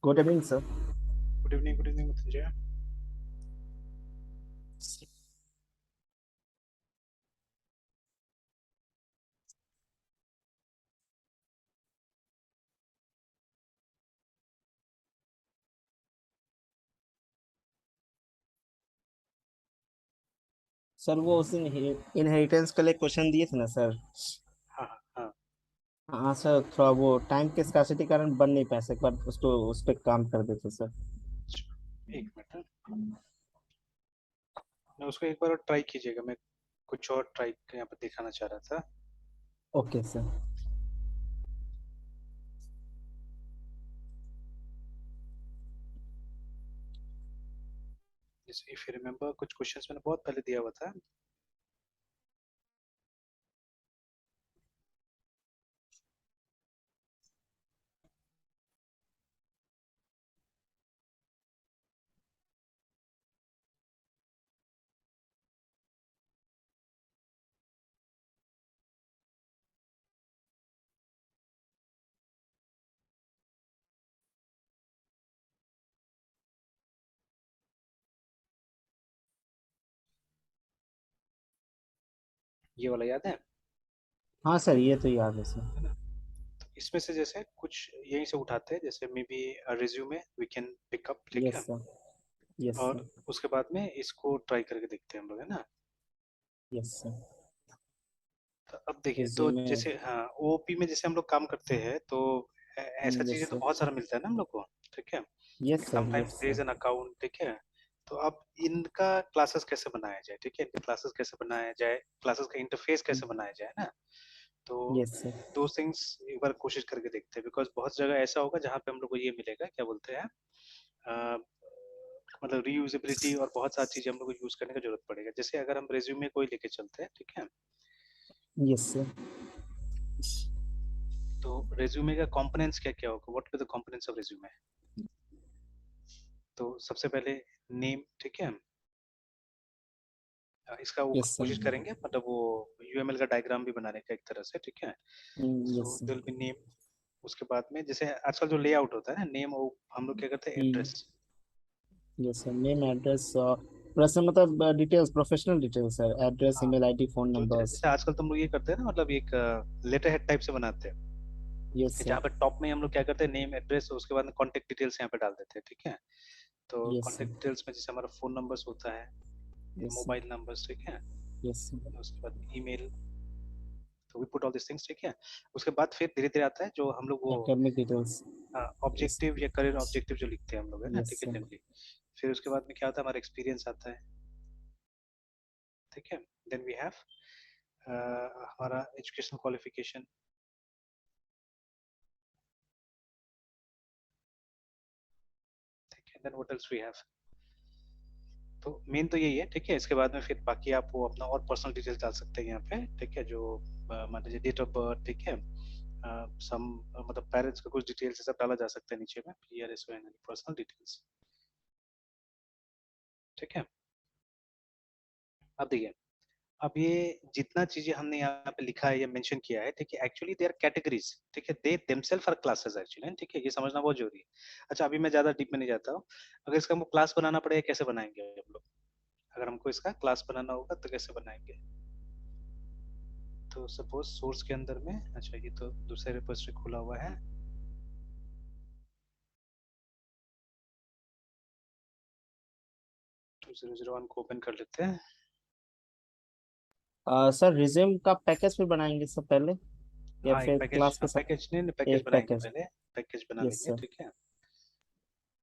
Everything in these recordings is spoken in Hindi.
Good evening sir. Good evening Mrityunjay. Sir वो उस दिन इनहेरिटेंस के लिए क्वेश्चन दिए थे ना सर। हाँ हाँ हाँ। हाँ सर, थोड़ा वो टाइम के स्कार्सिटी के कारण बन नहीं पाए सर, पर उसको उस पर काम कर देते सर। अच्छा, एक मिनट हाँ। मैं उसको एक बार और ट्राई कीजिएगा, मैं कुछ और ट्राई यहाँ पर दिखाना चाह रहा था। Okay sir. जैसे इफ यू रिमेम्बर कुछ क्वेश्चंस मैंने बहुत पहले दिया हुआ था। ये वाला याद है? हाँ सर, ये तो याद है सर। है ना? तो इसमें से जैसे कुछ यहीं से उठाते हैं, जैसे maybe resume we can pick up, ठीक यस है। सर। यस और सर। उसके बाद में इसको ट्राई करके देखते हैं हम लोग, है ना। Yes sir. तो अब देखिए, तो रिज्यूमे। जैसे हाँ ओपी में जैसे हम लोग काम करते हैं तो ऐसा यस चीजें तो सर। बहुत सारा मिलता है ना हम लोग को, ठीक है। Yes sir. Sometimes yes there is sir. An account, ठीक है। तो अब इनका क्लासेस कैसे बनाया जाए, ठीक है, इनके क्लासेस कैसे बनाया जाए, क्लासेस का इंटरफेस कैसे बनाया जाए ना। तो यस सर। दो थिंग्स एक बार कोशिश करके देखते हैं, बिकॉज बहुत जगह ऐसा होगा जहाँ पे हम लोग को ये मिलेगा, क्या बोलते हैं, अ, मतलब रीयूजेबिलिटी और बहुत सारी चीजें हम लोग को यूज करने की जरूरत पड़ेगा। जैसे अगर हम रेज्यूमे कोई लेके चलते हैं, ठीक है। Yes sir. तो रेज्यूमे का कंपोनेंट्स क्या क्या होगा, what are the components of resume. तो सबसे पहले नेम, ठीक है। इसका वो यस सर। कोशिश करेंगे, मतलब वो यूएमएल का डायग्राम भी बनाने का एक तरह से, ठीक है। Yes so sir. There will be name. उसके बाद में जैसे आजकल जो लेआउट होता है ना, नेम, वो हम लोग क्या करते हैं, address. Yes sir, name address plus मतलब डिटेल्स, प्रोफेशनल डिटेल्स है, एड्रेस, हाँ, ईमेल आईडी, फोन तो नंबर्स। जैसे आजकल तुम लोग ये करते हैं ना, मतलब एक लेटर हेड टाइप से बनाते हैं, यस सर। जहाँ पे टॉप में हम लोग क्या करते हैं, नेम एड्रेस, उसके बाद में कॉन्टेक्ट डिटेल्स यहाँ पे डाल देते हैं, ठीक है। तो यस सर। कॉन्टेक्ट डिटेल्स में जैसे हमारा फोन नंबर्स होता है, यस सर। मोबाइल नंबर्स, ठीक है। Yes sir. उसके बाद ईमेल, तो we put all this things, ठीक है। उसके बाद फिर धीरे धीरे आता है जो हम लोग वो एकेडमिक डिटेल्स। यस। ऑब्जेक्टिव या करियर ऑब्जेक्टिव जो लिखते हैं हम लोग, है ना, यस ठीक है, सर। जनरली। फिर उसके बाद में क्या आता है, हमारा एक्सपीरियंस आता है, ठीक है। देन वी हैव हमारा एजुकेशनल क्वालिफिकेशन, ठीक है। Then what else we have. तो मेन तो यही है, ठीक है। इसके बाद में फिर बाकी आप वो अपना और पर्सनल डिटेल्स डाल सकते हैं यहाँ पे, ठीक है। जो मान लीजिए डेट ऑफ बर्थ, ठीक है। सम मतलब पेरेंट्स का कुछ डिटेल्स सब डाला जा सकता है नीचे में, PRSON पर्सनल डिटेल्स, ठीक है। अब देखिए, अब ये जितना चीजें हमने यहाँ पे लिखा है या मेंशन किया है, ठीक है, एक्चुअली दे आर कैटेगरीज, ठीक है, they themselves are classes actually, ठीक है, ये समझना बहुत जरूरी है। अच्छा, अभी मैं ज्यादा डीप में नहीं जाता हूँ। अगर इसका हमको क्लास बनाना पड़ेगा, कैसे बनाएंगे हम लोग, अगर हमको इसका क्लास बनाना होगा तो कैसे बनाएंगे। तो सपोज सोर्स के अंदर में, अच्छा ये तो दूसरे रिपोजिटरी खुला हुआ है, 2001 को ओपन कर लेते हैं। सर, रिज्यूम का पैकेज फिर बनाएंगे सब पहले, या हाँ, एक फिर पैकेज, क्लास के हाँ साथ? पैकेज नहीं, पैकेज एक बनाएंगे पैकेज। पहले, पैकेज बना यस लेंगे, सर। ठीक है।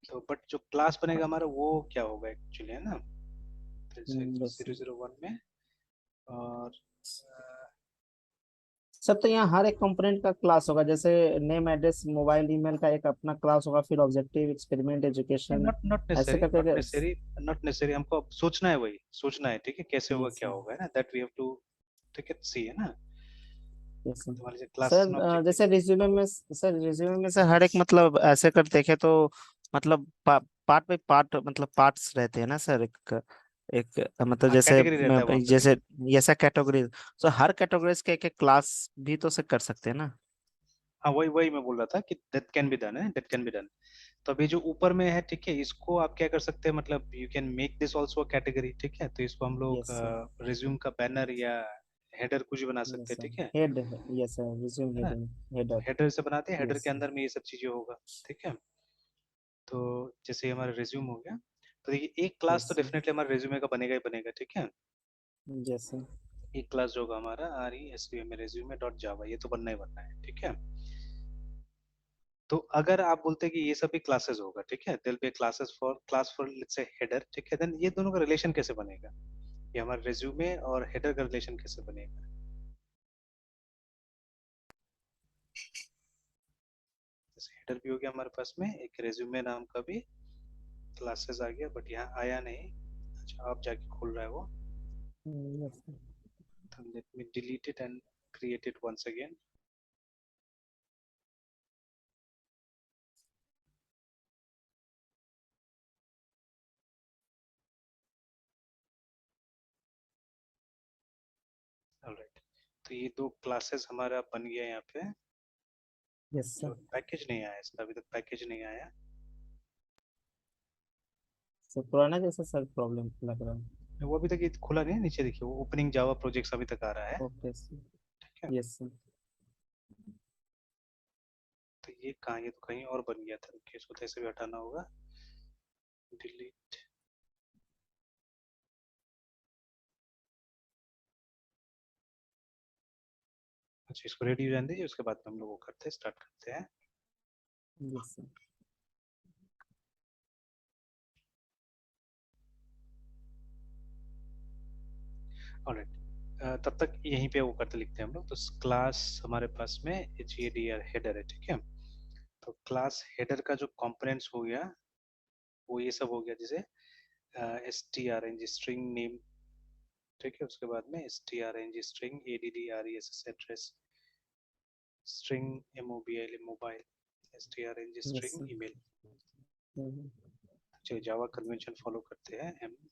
तो बट जो क्लास बनेगा हमारा वो क्या होगा एक्चुअली, है ना। जैसे yes zero sir. Zero one में, और सब तो यहाँ हर एक कंपोनेंट का क्लास होगा, जैसे नेम एड्रेस मोबाइल ईमेल का एक अपना क्लास होगा, फिर objective, experiment, education, not not ऐसे नेसेसरी, करके। नॉट नेसेसरी, हमको अब सोचना है, वही सोचना है, ठीक है, कैसे होगा यस क्या सर। होगा, है ना, दैट वी हैव टू, ठीक है, सी, है ना। Yes sir. तो मान लीजिए क्लासेस एंड सर ऑब्जेक्टिव। जैसे रिज्यूमे में सर हर एक मतलब ऐसे कर देखे तो मतलब पार्ट बाई पार्ट मतलब पार्ट्स रहते हैं ना सर, एक एक मतलब हाँ, कैटेगरी रहता है वहाँ पे, ठीक जैसे है। ऐसा कैटेगरी, तो हर कैटेगरीज के एक एक क्लास भी तो से कर सकते हैं ना। हाँ वही वही मैं बोल रहा था कि दैट कैन बी डन है, दैट कैन बी डन। तो अभी जो ऊपर में है ठीक है, इसको आप क्या कर सकते हैं, मतलब you can make this also a category, ठीक है, तो इसको हम लोग यस सर। रिज्यूम का बैनर या हेडर कुछ भी बना सकते यस हैं, सर, ठीक है हेड। यस सर, रिज्यूम है ना। Heading, header. हेडर से बनाते हैं, हेडर यस के सर। अंदर में ये सब चीजें होगा, ठीक है। तो जैसे हमारा रिज्यूम हो गया, तो देखिए एक क्लास यस तो सर। डेफिनेटली हमारे रिज्यूमे का बनेगा ही बनेगा, ठीक है। Yes sir. एक क्लास जो होगा हमारा RESUME resume डॉट जावा, ये तो बनना ही बनना है, ठीक है। तो अगर आप बोलते हैं कि ये सभी क्लासेस होगा, ठीक है, there be classes for class for let's say header, ठीक है, देन ये दोनों का रिलेशन कैसे बनेगा, ये हमारे रिज्यूमे और हेडर का रिलेशन कैसे बनेगा। जैसे हेडर भी हो गया हमारे पास में, एक रिज्यूमे नाम का भी क्लासेस आ गया, बट यहाँ आया नहीं। अच्छा आप जाके खोल रहा है वो, यस सर। तो let me delete it and create it once again. Alright, तो ये दो क्लासेस हमारा बन गया यहाँ पे। Yes sir. जो पैकेज नहीं आया इसका, अभी तक पैकेज नहीं आया। सर पुराना जैसा सर प्रॉब्लम लग रहा है। वो अभी तक ये खुला नहीं है, नीचे देखिए वो ओपनिंग जावा प्रोजेक्ट्स अभी तक आ रहा है, ओके सर। ठीक है। Yes sir. तो ये कहाँ, ये तो कहीं और बन गया था, रुकिए इसको तो ऐसे भी हटाना होगा, डिलीट। अच्छा इसको रेडी हो जाने दीजिए, उसके बाद में हम लोग वो करते हैं, स्टार्ट करते हैं। Yes sir. ऑलराइट, तब तक यहीं पे वो करते लिखते हैं हम लोग। तो क्लास हमारे पास में HEDR हेडर है, ठीक है। तो क्लास हेडर का जो कंपोनेंट्स हो गया वो ये सब हो गया, जैसे strng स्ट्रिंग नेम, ठीक है, उसके बाद में strng string ADDRESS address, string MOBIL mobile, strng yes string sir. Email. चलिए जावा कन्वेंशन फॉलो करते हैं, MAN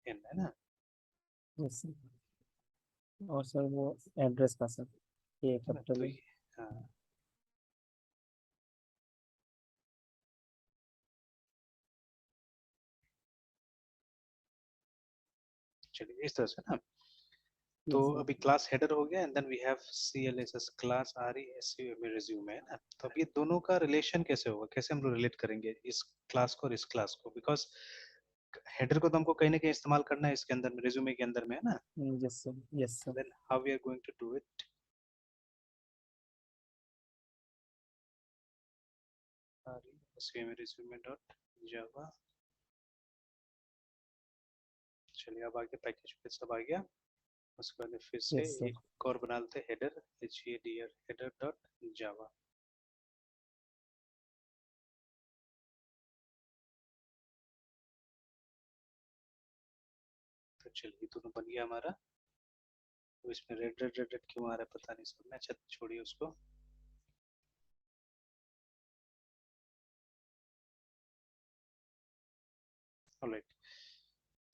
है ना। Yes sir. और सर वो एड्रेस का सर, ये है ना, तो कैपिटल। ये हाँ, चलिए इस तरह से ना। तो यस सर। अभी क्लास हेडर हो गया, and then we have CLSS class RESUME resume, है ना। तो अब ये दोनों का रिलेशन कैसे होगा, कैसे हम लोग रिलेट करेंगे इस क्लास को और इस क्लास को, बिकॉज हेडर को तो हमको कहीं ना कहीं इस्तेमाल करना है इसके अंदर में, रिज्यूमे के अंदर में, है ना। Yes sir. Yes sir. Then how we are going to do it, RESUME resume dot Java. चलिए अब आगे पैकेज पे सब आ गया। उसके बाद फिर से यस सर। एक और बना लेते हैं हेडर, HEDR हेडर डॉट जावा। तो चलिए दोनों बन गया हमारा। तो इसमें रेड रेड रेड रेड क्यों आ रहा है पता नहीं सब में, अच्छा छोड़िए उसको। Alright,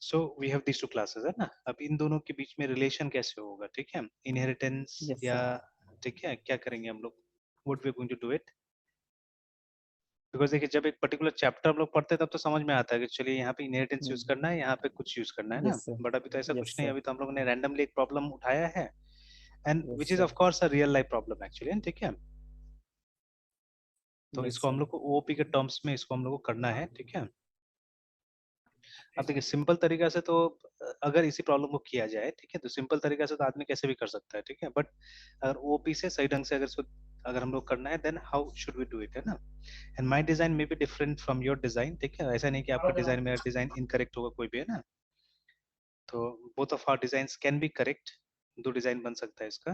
so we have this two classes, है ना। अब इन दोनों के बीच में रिलेशन कैसे होगा, ठीक है, इनहेरिटेंस यस या, सर। ठीक है, क्या करेंगे हम लोग, what we are going to do it. Because देखिए जब एक पर्टिकुलर चैप्टर हम लोग पढ़ते हैं तब तो समझ में आता है कि चलिए यहाँ पे इनहेरिटेंस यूज करना है, यहाँ पे कुछ यूज करना है ना। Yes sir. बट अभी तो ऐसा यस कुछ नहीं है, सर। अभी तो हम लोगों ने रैंडमली एक प्रॉब्लम उठाया है, and yes which is sir. Of course a real life problem actually, ठीक है। तो यस इसको हम सर। लोग को OOP के टर्म्स में इसको हम लोग को करना है, ठीक है। अब देखिए सिंपल तरीका से तो अगर इसी प्रॉब्लम को किया जाए, ठीक है, तो सिंपल तरीका से तो आदमी कैसे भी कर सकता है, ठीक है, बट अगर OOP से सही ढंग से अगर इसको अगर हम लोग करना है, then how should we do it, है ना। And my design may be different from your design, ठीक है, ऐसा नहीं कि आपका डिजाइन मेरा डिजाइन इनकरेक्ट होगा कोई भी, है ना। तो both of our designs can be correct, दो डिजाइन बन सकता है इसका।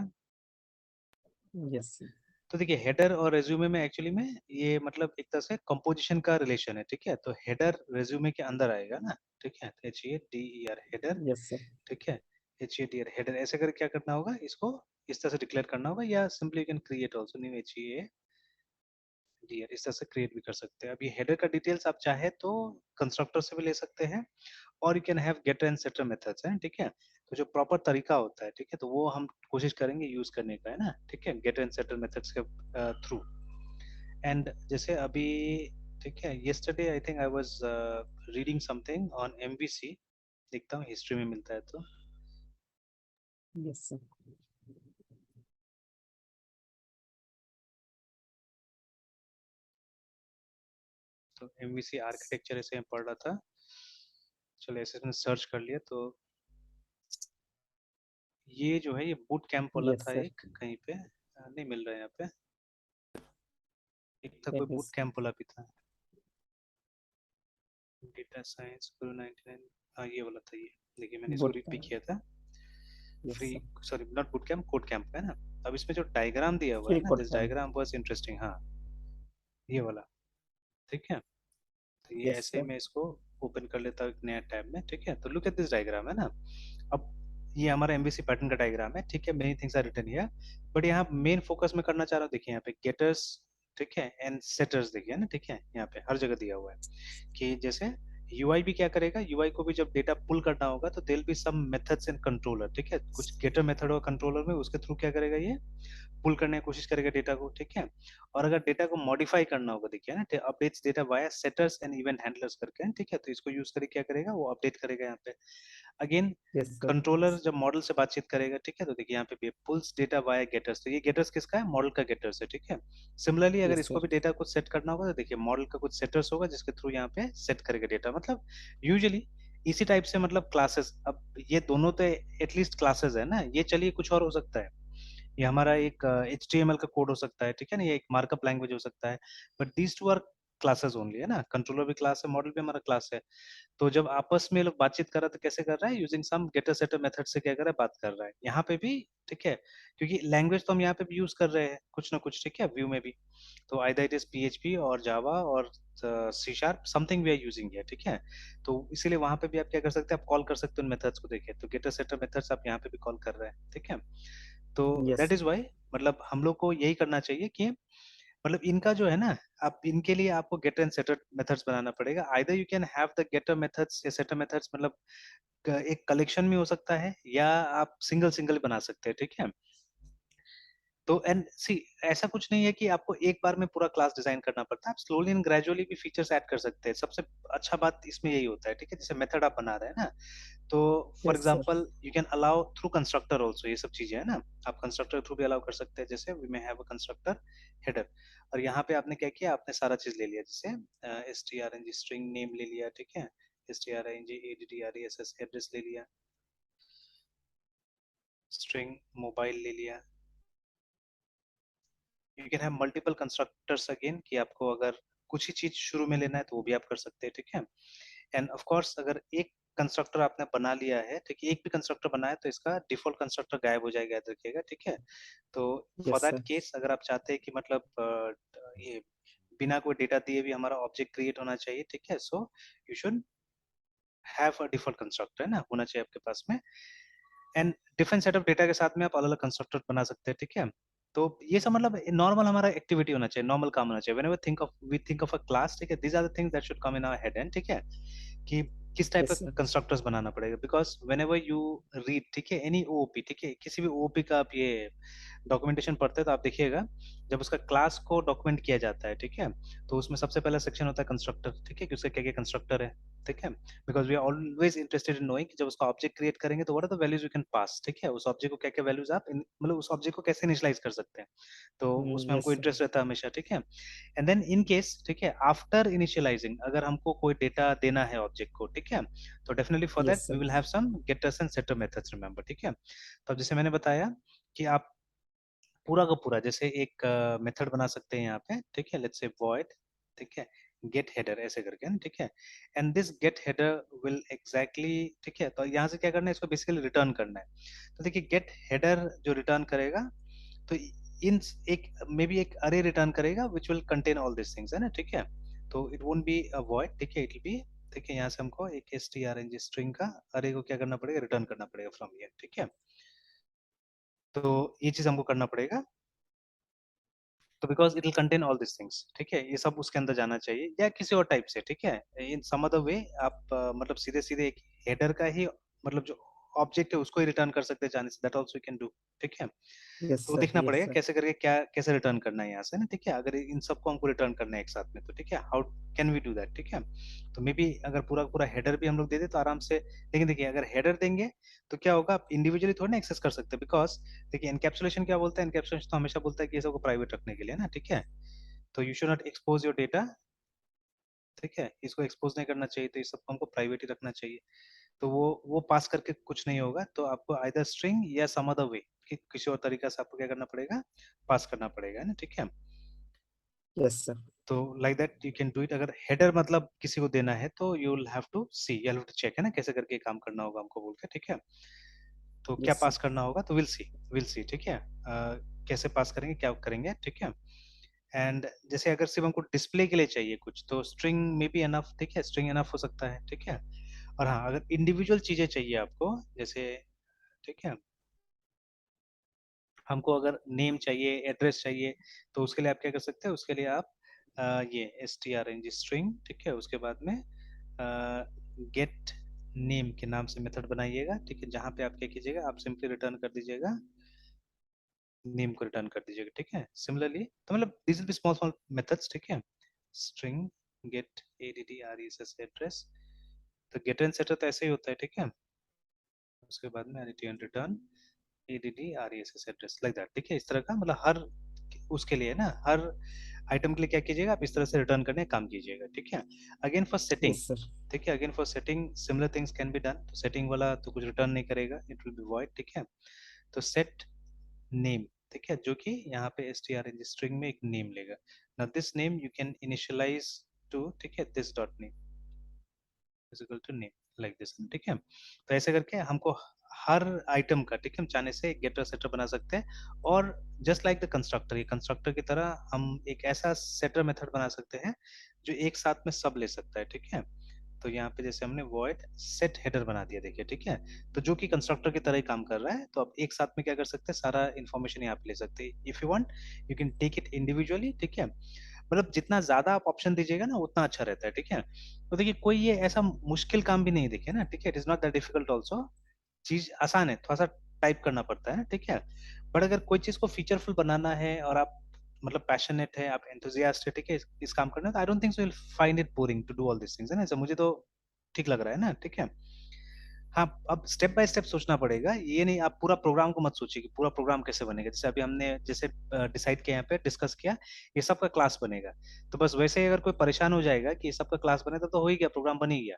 Yes sir. तो देखिए हेडर और रेज्यूमे में एक्चुअली में ये मतलब एक तरह से कंपोजिशन का रिलेशन है, ठीक है, तो हेडर रेज्यूमे के अंदर आएगा ना, ठीक है, HEDER हेडर, यस सर। ठीक है, HEDR हेडर, ऐसे करके क्या करना होगा, इसको इस तरह से डिक्लेयर करना होगा, या simply you can create also new HEDR, इस तरह से क्रिएट भी कर सकते हैं। अब ये हेडर का डिटेल्स आप चाहे तो कंस्ट्रक्टर से भी ले सकते हैं, और you can have getter and setter methods है, ठीक है। तो जो प्रॉपर तरीका होता है, ठीक है, तो वो हम कोशिश करेंगे यूज करने का, है ना, ठीक है, गेटर एंड सेटर मेथड्स के थ्रू। एंड जैसे अभी, ठीक है, yesterday I think I was reading something on MVC, देखता हूँ हिस्ट्री में मिलता है तो। Yes sir. तो MVC आर्किटेक्चर ऐसे मैं पढ़ रहा था, चलो ऐसे मैंने सर्च कर लिया तो ये जो है ये बूट कैंप वाला यस था सर। एक कहीं पे, नहीं मिल रहा है यहाँ पे। एक था कोई बूट कैंप वाला भी था, डेटा साइंस गुरु 99, हाँ ये वाला था ये। देखिए मैंने इसको बुट रीड भी कैंप। किया था। Yes free, sir. Sorry not boot camp, code camp है ना। अब इसमें जो डायग्राम दिया हुआ फ्री है ना, code this camp. Diagram was interesting, हाँ ये वाला, ठीक है। तो ये यस ऐसे ही सर। मैं इसको ओपन कर लेता हूँ एक नया टैब में, ठीक है। तो लुक एट दिस डायग्राम, है ना। अब ये हमारा एमवीसी पैटर्न का डायग्राम है, ठीक है, many things are written here, but यहाँ मेन फोकस में करना चाह रहा हूँ, देखिए यहाँ पे गेटर्स, ठीक है, एंड सेटर्स, देखिए ना, ठीक है, यहाँ पे हर जगह दिया हुआ है कि जैसे यूआई भी क्या करेगा, यूआई को भी जब डेटा पुल करना होगा तो there be some methods and controller, ठीक है, कुछ गेटर मेथड और कंट्रोलर में, उसके थ्रू क्या करेगा ये पुल करने की कोशिश करेगा डेटा को, ठीक है। और अगर डेटा को मॉडिफाई करना होगा, देखिए ना, updates data via setters and event handlers करके, ठीक है, तो इसको यूज करके क्या करेगा, वो अपडेट करेगा यहाँ पे। Again yes sir. कंट्रोलर जब मॉडल से बातचीत करेगा, ठीक है, तो देखिए यहाँ पे भी पुल्स डेटा वाया गेटर्स, तो ये गेटर्स किसका है, मॉडल का गेटर्स है, ठीक है। सिमिलरली अगर यस इसको सर। भी डेटा को सेट करना होगा तो देखिए मॉडल का कुछ सेटर्स होगा जिसके थ्रू यहाँ पे सेट करेगा डेटा, मतलब यूजुअली इसी टाइप से, मतलब क्लासेस, अब ये दोनों तो एटलीस्ट क्लासेस है ना, ये चलिए कुछ और हो सकता है, ये हमारा एक HTML का कोड हो सकता है, ठीक है ना, ये एक मार्कअप लैंग्वेज हो सकता है, but these two are classes only, है ना, कंट्रोलर भी क्लास है, मॉडल भी हमारा क्लास है। तो जब आपस में लोग बातचीत कर रहा है तो कैसे कर रहा है, using some getter setter method से क्या कर रहा है, बात कर रहा है यहाँ पे भी, ठीक है, क्योंकि लैंग्वेज तो हम यहाँ पे भी यूज कर रहे हैं कुछ ना कुछ, ठीक है, व्यू में भी। तो आइदर इट इज PHP और जावा और C# something we are using है, ठीक है। तो इसीलिए वहां पे भी आप क्या कर सकते हैं, आप कॉल कर सकते हो उन मेथड्स को, देखिए तो गेटर सेटर मेथड्स आप यहाँ पे भी कॉल कर रहे हैं, ठीक है। तो यस दैट इज वाई, मतलब हम लोग को यही करना चाहिए कि मतलब इनका जो है ना, आप इनके लिए आपको गेटर एंड सेटर मेथड्स बनाना पड़ेगा, either you can have the getter methods या सेटर मेथड्स, मतलब एक कलेक्शन में हो सकता है, या आप सिंगल सिंगल बना सकते हैं, ठीक है। तो एंड सी, ऐसा कुछ नहीं है कि आपको एक बार में पूरा क्लास डिजाइन करना पड़ता है, आप स्लोली एंड ग्रेजुअली भी फीचर्स ऐड कर सकते हैं, सबसे अच्छा बात इसमें यही होता है, ठीक है, जैसे मेथड आप बना रहे हैं ना, तो for yes sir. Example you can allow through constructor also, ये सब चीजें है ना, आप कंस्ट्रक्टर थ्रू भी अलाउ कर सकते हैं, जैसे we may have a constructor header, और यहाँ पे आपने क्या किया, आपने सारा चीज ले लिया, जैसे strng स्ट्रिंग नेम ले लिया, ठीक है, strng address एड्रेस ले लिया, स्ट्रिंग मोबाइल ले लिया, you can have multiple constructors again, कि आपको अगर कुछ ही चीज शुरू में लेना है तो वो भी आप कर सकते हैं, ठीक है। एंड ऑफ कोर्स अगर एक कंस्ट्रक्टर आपने बना लिया है, ठीक है, एक भी कंस्ट्रक्टर बनाया तो इसका डिफॉल्ट कंस्ट्रक्टर गायब हो जाएगा, याद रखिएगा, ठीक है। तो for yes that sir. Case अगर आप चाहते हैं कि मतलब ये बिना कोई डेटा दिए भी हमारा ऑब्जेक्ट क्रिएट होना चाहिए, ठीक है, so you should have a default constructor, है ना, होना चाहिए आपके पास में। And different set of data के साथ में आप अलग अलग कंस्ट्रक्टर बना सकते हैं, ठीक है। तो ये सब मतलब नॉर्मल हमारा एक्टिविटी होना चाहिए, नॉर्मल काम होना चाहिए, whenever think of we think of a class, ठीक है, these are the things that should come in our head and, ठीक है, कि किस टाइप का यस सर। कंस्ट्रक्टर्स बनाना पड़ेगा, बिकॉज व्हेनेवर यू रीड, ठीक है, एनी ओओपी, ठीक है, किसी भी ओओपी का आप ये डॉक्यूमेंटेशन पढ़ते हैं तो आप देखिएगा, जब उसका क्लास को डॉक्यूमेंट किया जाता है, ठीक है, तो उसमें सबसे पहला सेक्शन होता है कंस्ट्रक्टर, ठीक है, कि उसके क्या क्या कंस्ट्रक्टर है, ठीक है, because we are always interested in knowing कि जब उसका ऑब्जेक्ट क्रिएट करेंगे तो what are the values you can pass, ठीक है, उस ऑब्जेक्ट को क्या क्या वैल्यूज आप मतलब उस ऑब्जेक्ट को कैसे इनिशियलाइज कर सकते हैं, तो उसमें यस हमको सर। इंटरेस्ट रहता है हमेशा, ठीक है। एंड देन इन केस, ठीक है, आफ्टर इनिशियलाइजिंग अगर हमको कोई डेटा देना है ऑब्जेक्ट को, ठीक है, तो definitely for that yes we sir. Will have some getters and setter methods, remember, ठीक है। तो अब जैसे मैंने बताया कि आप पूरा का पूरा जैसे एक मेथड बना सकते हैं यहाँ पे, ठीक है, लेट्स से void, ठीक है, गेट हेडर ऐसे करके ना, ठीक है, and this get header will exactly, ठीक है, तो यहाँ से क्या करना है, इसको बेसिकली रिटर्न करना है। तो देखिए गेट हेडर जो रिटर्न करेगा, तो इन एक मे बी एक अरे रिटर्न करेगा which will contain all this things, है ना, ठीक है। तो it won't be a void, ठीक है, इट विल बी, ठीक है, यहाँ से हमको एक strng स्ट्रिंग का अरे को क्या करना पड़ेगा, रिटर्न करना पड़ेगा फ्रॉम हियर, ठीक है। तो ये चीज हमको करना पड़ेगा। तो because it will contain all this things, ठीक है, ये सब उसके अंदर जाना चाहिए या किसी और टाइप से, ठीक है। इन सम अदर वे आप मतलब सीधे सीधे एक हेडर का ही मतलब जो ऑब्जेक्ट है उसको ही रिटर्न कर सकते हैं जाने से, that also you can do, ठीक है। यस तो वो सर, देखना यस पड़ेगा सर। कैसे करके क्या कैसे रिटर्न करना है यहाँ से ना, ठीक है। अगर इन सबको हमको रिटर्न करना है एक साथ में तो ठीक है, how can we do that, ठीक है। तो मे बी अगर पूरा पूरा हेडर भी हम लोग दे दे तो आराम से, लेकिन देखिए अगर हेडर देंगे तो क्या होगा, आप इंडिविजुअली थोड़ी ना एक्सेस कर सकते हैं, बिकॉज देखिए एनकैप्सुलेशन क्या बोलता है, एनकैप्सुलेशन तो हमेशा बोलता है कि ये सबको प्राइवेट रखने के लिए ना, ठीक है। तो you should not expose your data, ठीक है, इसको एक्सपोज नहीं करना चाहिए, तो इस सबको हमको प्राइवेट ही रखना चाहिए। तो वो पास करके कुछ नहीं होगा, तो आपको आइदर स्ट्रिंग या सम अदर वे कि किसी और तरीका से आपको क्या करना पड़ेगा, पास करना पड़ेगा, है ना, ठीक है। Yes sir. तो like that you can do it. अगर हेडर मतलब किसी को देना है तो you will have to see, you have to check, है ना, कैसे करके काम करना होगा हमको बोल के, ठीक है। तो क्या यस सर। पास करना होगा, तो विल सी, ठीक है। कैसे पास करेंगे, क्या करेंगे, ठीक है। एंड जैसे अगर सिर्फ हमको डिस्प्ले के लिए चाहिए कुछ तो स्ट्रिंग में भी एनफ, ठीक है, स्ट्रिंग एनफ हो सकता है, ठीक है। और हाँ, अगर इंडिविजुअल चीजें चाहिए आपको, जैसे, ठीक है, हमको अगर नेम चाहिए, एड्रेस चाहिए, तो उसके लिए आप क्या कर सकते हैं, उसके लिए आप ये strng स्ट्रिंग, ठीक है, उसके बाद में गेट नेम के नाम से मेथड बनाइएगा, ठीक है, जहाँ पे आप क्या कीजिएगा, आप सिंपली रिटर्न कर दीजिएगा, नेम को रिटर्न कर दीजिएगा, ठीक है। सिमिलरली तो मतलब this will be small small methods, ठीक है। स्ट्रिंग गेट address एड्रेस, तो गेट एंड सेटर तो ऐसे ही होता है, ठीक है। उसके बाद में return address address like that, ठीक है। इस तरह का मतलब हर उसके लिए ना, हर आइटम के लिए क्या कीजिएगा, आप इस तरह से रिटर्न करने का काम कीजिएगा, ठीक है। Again for setting, yes sir. ठीक है, again for setting similar things can be done. तो सेटिंग वाला तो कुछ रिटर्न नहीं करेगा, इट विल बी वॉइड, ठीक है। तो सेट नेम, ठीक है, जो कि यहाँ पे strng स्ट्रिंग में एक नेम लेगा। Now this name you can initialize to, ठीक है, this dot name is equal to name, like this, ठीक है। तो ऐसे करके हमको हर आइटम का, ठीक है, हम चाहने से गेटर सेटर बना सकते हैं। और जस्ट लाइक द कंस्ट्रक्टर, ये कंस्ट्रक्टर की तरह हम एक ऐसा सेटर मेथड बना सकते हैं जो एक साथ में सब ले सकता है, ठीक है। तो यहाँ पे जैसे हमने void set header बना दिया, देखिए, ठीक है। तो जो कि कंस्ट्रक्टर की तरह ही काम कर रहा है, तो आप एक साथ में क्या कर सकते हैं, सारा इन्फॉर्मेशन यहाँ पे ले सकते हैं। If you want you can take it individually, ठीक है। मतलब जितना ज्यादा आप ऑप्शन दीजिएगा ना उतना अच्छा रहता है, ठीक है। तो देखिए कोई ये ऐसा मुश्किल काम भी नहीं देखिए ना, ठीक है, it is not that difficult also. चीज आसान है, थोड़ा सा टाइप करना पड़ता है, ठीक है। बट अगर कोई चीज को फीचरफुल बनाना है और आप मतलब पैशनेट है, आप एंथुजियास्ट है, ठीक है, इस काम करना, तो I don't think so you will find it boring to do all this things, है ना। ऐसा मुझे तो ठीक लग रहा है ना, ठीक है। हाँ, अब स्टेप बाय स्टेप सोचना पड़ेगा, ये नहीं आप पूरा प्रोग्राम को मत सोचिए कि पूरा प्रोग्राम कैसे बनेगा। जैसे अभी हमने जैसे डिसाइड किया, यहाँ पे डिस्कस किया, ये सबका क्लास बनेगा। तो बस वैसे ही अगर कोई परेशान हो जाएगा कि ये सबका क्लास बने तो हो ही गया, प्रोग्राम बन ही गया।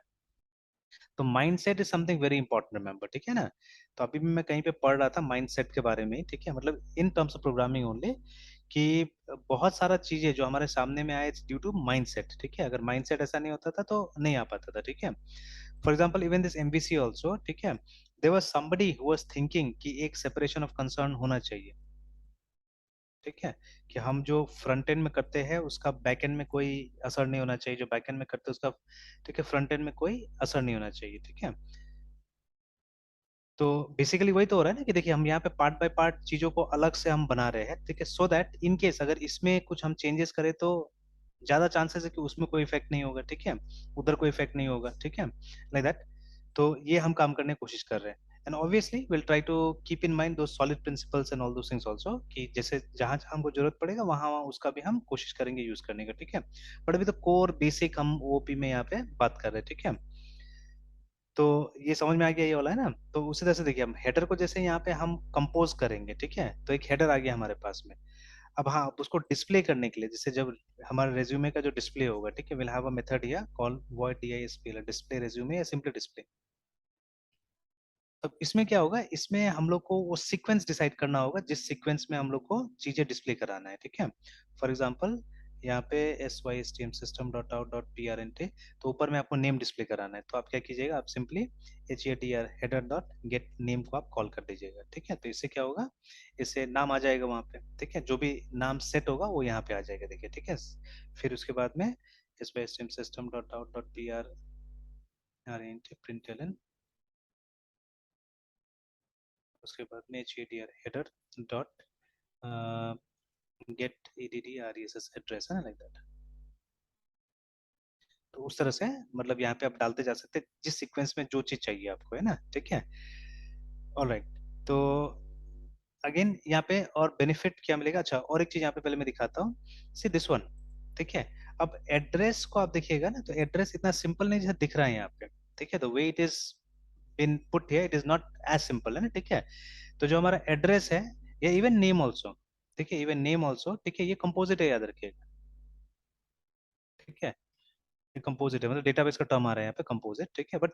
तो mindset is something very important, remember, ठीक है ना। तो अभी भी मैं कहीं पे पढ़ रहा था माइंडसेट के बारे में, ठीक है, मतलब in terms of programming only, कि बहुत सारा चीजें जो हमारे सामने में आए ड्यू टू माइंडसेट, ठीक है। अगर माइंडसेट ऐसा नहीं होता था तो नहीं आ पाता था, ठीक है। For example even this MBC also, ठीक है, there was somebody who was thinking कि एक सेपरेशन ऑफ कंसर्न होना चाहिए, ठीक है, कि हम जो फ्रंट एंड में करते हैं उसका बैक एंड में कोई असर नहीं होना चाहिए, जो बैक एंड में करते हैं उसका, ठीक है, फ्रंट एंड में कोई असर नहीं होना चाहिए, ठीक है। तो बेसिकली वही तो हो रहा है ना कि देखिए हम यहाँ पे पार्ट बाय पार्ट चीजों को अलग से हम बना रहे हैं, ठीक है, सो दैट इन केस अगर इसमें कुछ हम चेंजेस करें तो ज्यादा चांसेस है कि उसमें कोई इफेक्ट नहीं होगा, ठीक है, उधर कोई इफेक्ट नहीं होगा, ठीक है, लाइक दैट। तो ये हम काम करने की कोशिश कर रहे हैं, and obviously will try to keep in mind those solid principles and all those things also, कि जैसे जहां जहां हमको जरूरत पड़ेगा वहां वहां उसका भी हम कोशिश करेंगे यूज करने का, ठीक है। बट अभी तो कोर बेसिक हम ओपी में यहाँ पे बात कर रहे हैं, ठीक है। तो ये समझ में आ गया ये वाला, है ना। तो उसी तरह से देखिए हम हेडर को जैसे यहाँ पे हम कंपोज करेंगे, ठीक है, तो एक हेडर आ गया हमारे पास में। अब हाँ, अब उसको डिस्प्ले करने के लिए जैसे जब हमारे रेज्यूमे का जो डिस्प्ले होगा, ठीक है, will have a method here call void displ display resume या सिंपली डिस्प्ले। अब इसमें क्या होगा, इसमें हम लोग को वो सीक्वेंस डिसाइड करना होगा जिस सीक्वेंस में हम लोग को चीजें डिस्प्ले कराना है, ठीक है। फॉर एग्जांपल यहाँ पे system system dot out dot println, तो ऊपर में आपको नेम डिस्प्ले कराना है, तो आप क्या कीजिएगा, आप simply header header dot gate name को आप कॉल कर दीजिएगा, ठीक है। तो इससे क्या होगा, इससे नाम आ जाएगा वहाँ पे, ठीक है, जो भी नाम सेट होगा वो यहाँ पे आ जाएगा, देखिए, ठीक है। फिर उसके बाद में system dot out dot println, उसके बाद में header header dot gate EDD RESS address है ना, लाइक दैट। तो उस तरह से मतलब यहाँ पे आप डालते जा सकते हैं जिस सीक्वेंस में जो चीज चाहिए आपको, है ना, ठीक है। ऑलराइट, तो अगेन यहाँ पे और बेनिफिट क्या मिलेगा, अच्छा और एक चीज यहाँ पे पहले मैं दिखाता हूँ, सी दिस वन, ठीक है। अब एड्रेस को आप देखिएगा ना, तो एड्रेस इतना सिंपल नहीं जैसे दिख रहा है यहाँ पे, ठीक है। The way it is been put here it is not as simple, है ना, ठीक है। तो जो हमारा एड्रेस है, या इवन नेम ऑल्सो, ठीक है, इवन नेम ऑल्सो, ठीक है, ये कंपोजिट है, याद रखिएगा, ठीक है। कंपोजिट है, मतलब डेटाबेस का टर्म आ रहा है यहाँ पे कंपोजिट, ठीक है, but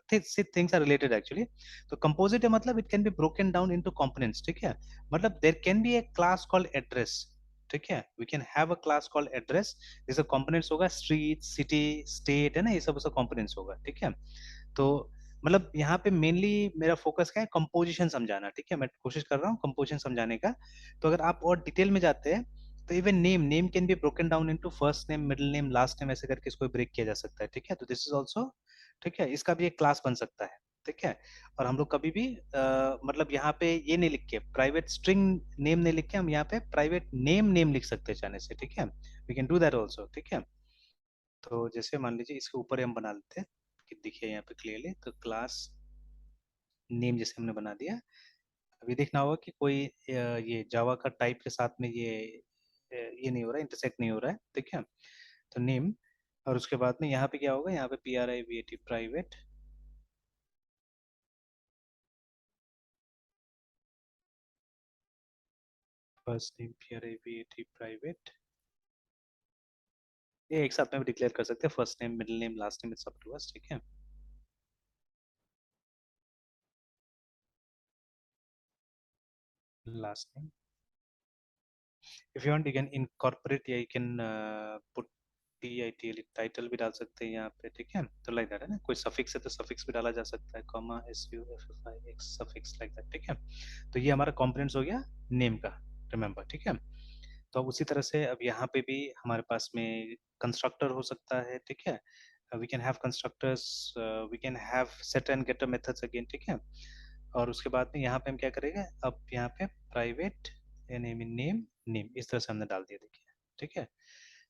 things are related actually. तो कंपोजिट है मतलब it can be broken down into components, ठीक है। मतलब there can be a class called address, ठीक है, we can have a class called address, जैसे कंपोनेंट्स होगा स्ट्रीट, सिटी, स्टेट, है ना, ये सब सब कंपोनेंट्स होगा, ठीक है। तो मतलब यहाँ पे मेनली मेरा फोकस क्या है, कंपोजिशन समझाना, ठीक है, मैं कोशिश कर रहा हूँ कंपोजिशन समझाने का। तो अगर आप और डिटेल में जाते हैं, तो even name can be broken down into first name, middle name, last name, ऐसे करके इसको ब्रेक किया जा सकता है, ठीक है। तो दिस इज ऑल्सो, ठीक है, इसका भी एक क्लास बन सकता है, ठीक है। और हम लोग कभी भी मतलब यहाँ पे ये नहीं लिख के प्राइवेट स्ट्रिंग नेम नहीं लिख के, हम यहाँ पे प्राइवेट नेम लिख सकते हैं चाहने से, ठीक है, we can do that also, ठीक है। तो जैसे मान लीजिए इसके ऊपर ही हम बना लेते हैं कि दिखे यहाँ पे क्लियरली, तो क्लास नेम जैसे हमने बना दिया। अभी देखना होगा कि कोई ये जावा का टाइप के साथ में ये नहीं हो रहा है, इंटरसेक्ट नहीं हो रहा है, ठीक है। तो नेम, और उसके बाद में यहाँ पे क्या होगा, यहाँ पे PRIVAT private, first name PRIVAT private, ये एक साथ में भी डिक्लेयर कर सकते हैं, first name, middle name, last name, it's up to us, ठीक है। Last name, if you want you can incorporate, या you can put TITL, title भी डाल सकते हैं यहाँ पे, ठीक है। तो लाइक दैट, है ना, कोई सफिक्स है तो सफिक्स भी डाला जा सकता है, comma SUFFIX suffix, like that, ठीक है। तो ये हमारा कॉम्पोनेंट्स हो गया नेम का, रिमेम्बर, ठीक है। तो अब उसी तरह से अब यहाँ पे भी हमारे पास में कंस्ट्रक्टर हो सकता है, ठीक है। We can have constructors, we can have set and getter methods again, ठीक है। और उसके बाद में यहाँ पे हम क्या करेंगे, अब यहाँ पे private name in name name, इस तरह से हमने डाल दिया, देखिए, ठीक है।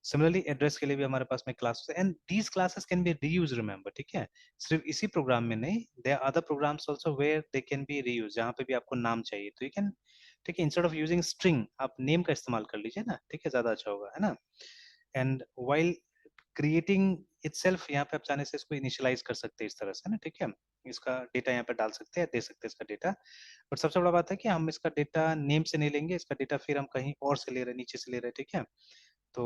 सिमिलरली एड्रेस के लिए भी हमारे पास में classes, and these classes can be reuse, remember, ठीक है। सिर्फ इसी प्रोग्राम में नहीं, there are other programs also where they can be reuse, जहाँ पे भी आपको नाम चाहिए तो यू कैन, ठीक है, इंस्टेड ऑफ यूजिंग स्ट्रिंग आप नेम का इस्तेमाल कर लीजिए ना, ठीक है, ज्यादा अच्छा होगा, है ना। एंड वाइल क्रिएटिंग इटसेल्फ, यहाँ पे आप चाहने से इसको इनिशियलाइज कर सकते हैं इस तरह से ना, ठीक है। इसका डेटा यहाँ पे डाल सकते हैं, दे सकते हैं इसका डेटा। बट सबसे बड़ा बात है कि हम इसका डेटा नेम से नहीं लेंगे, इसका डेटा फिर हम कहीं और से ले रहे हैं, नीचे से ले रहे हैं, ठीक है। तो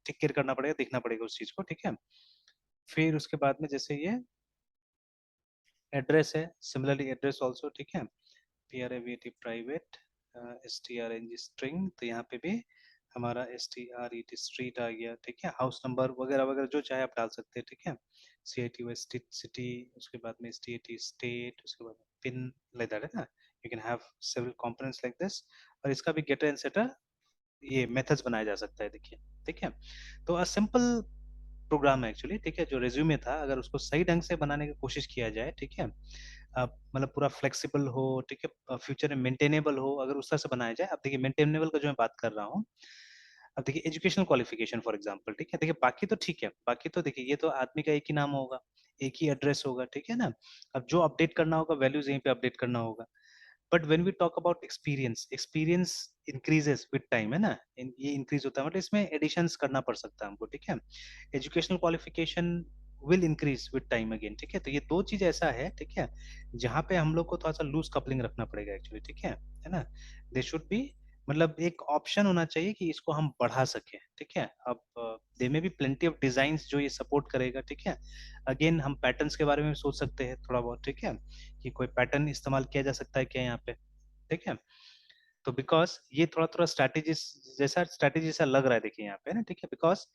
टेक केयर करना पड़ेगा, देखना पड़ेगा उस चीज को, ठीक है। फिर उसके बाद में जैसे ये एड्रेस है, सिमिलरली एड्रेस ऑल्सो, ठीक है, PRIVAT प्राइवेट STRNG स्ट्रिंग, तो यहाँ पे भी हमारा STRET स्ट्रीट आ गया, ठीक है। हाउस नंबर वगैरह वगैरह जो चाहे आप डाल सकते हैं, ठीक है। CITY सिटी, उसके बाद में STAT स्टेट, उसके बाद पिन, लाइक दैट, है ना। You can have several components like this. और इसका भी गेटर एंड सेटर ये मेथड्स बनाया जा सकता है, देखिए, ठीक है। तो अ सिंपल प्रोग्राम है एक्चुअली, ठीक है, जो रिज्यूमे था, अगर उसको सही ढंग से बनाने की कोशिश किया जाए, ठीक है, मतलब पूरा फ्लेक्सिबल हो, ठीक है, फ्यूचर में मेंटेनेबल हो, अगर उस तरह से बनाया जाए। अब देखिए मेंटेनेबल का जो मैं बात कर रहा हूँ, अब देखिए एजुकेशनल क्वालिफिकेशन फॉर एग्जांपल, ठीक है, देखिए बाकी तो ठीक है, बाकी तो देखिए ये तो आदमी का एक ही नाम होगा, एक ही एड्रेस होगा, ठीक है ना। अब जो अपडेट करना होगा वैल्यूज यहीं पे अपडेट करना होगा। But when we talk about experience, experience increases with time, है ना, ये इंक्रीज होता है, मतलब इसमें एडिशंस करना पड़ सकता है हमको, ठीक है। Educational qualification will increase with time again, ठीक है। तो ये दो चीज ऐसा है, ठीक है, जहाँ पे हम लोग को थोड़ा सा लूज कपलिंग रखना पड़ेगा एक्चुअली, ठीक है ना। दे शुड बी, मतलब एक ऑप्शन होना चाहिए कि इसको हम बढ़ा सकें, ठीक है। अब दे में भी प्लेंटी ऑफ डिजाइन जो ये सपोर्ट करेगा, ठीक है। अगेन हम पैटर्न्स के बारे में भी सोच सकते हैं थोड़ा बहुत, ठीक है, कि कोई पैटर्न इस्तेमाल किया जा सकता है क्या यहाँ पे, ठीक है। तो बिकॉज ये थोड़ा थोड़ा स्ट्रैटेजी जैसा लग रहा है, देखिए यहाँ पे ना, ठीक है, बिकॉज